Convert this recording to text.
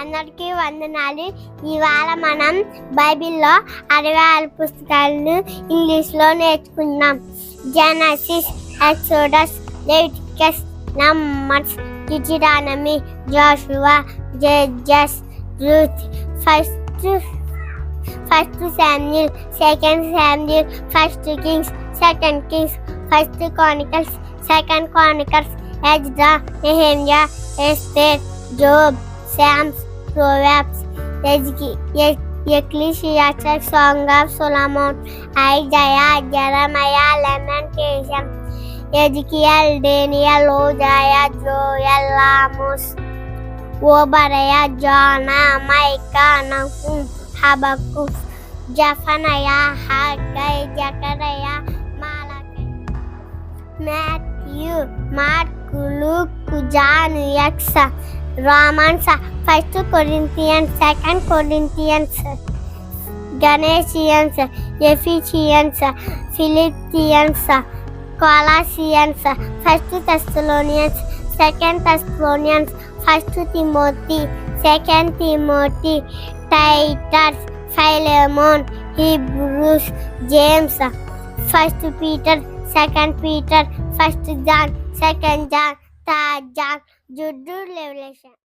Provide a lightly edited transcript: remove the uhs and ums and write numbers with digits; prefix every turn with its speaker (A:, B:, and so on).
A: అందరికీ వందనాలు. ఇవాళ మనం బైబిల్లో 66 పుస్తకాలను ఇంగ్లీష్లో నేర్చుకున్నాం. Genesis, Exodus, Leviticus, Numbers, Deuteronomy, Joshua, Judges, Ruth, first Samuel, second Samuel, first Kings, second Kings, first Chronicles, second Chronicles, Ezra, Nehemiah, Esther, Job, Psalms, Proverbs, Ecclesiastes, Song of Solomon, Isaiah, Jeremiah, Lamentation, Ezekiel, Daniel, Hosea, Joel, Amos, Obadiah, Jonah, Micah, Nahum, Habakkuk, Zephaniah, Haggai, Zechariah, Malachi, Matthew, Mark, Luke, John, Acts, Romans, 1 Corinthians, 2 Corinthians, Galatians, Ephesians, Philippians, Colossians, 1 Thessalonians, 2 Thessalonians, 1 Timothy, 2 Timothy, Titus, Philemon, Hebrews, James, 1 Peter, 2 Peter, 1 John, 2 John, 3 John, Jude, Revelation.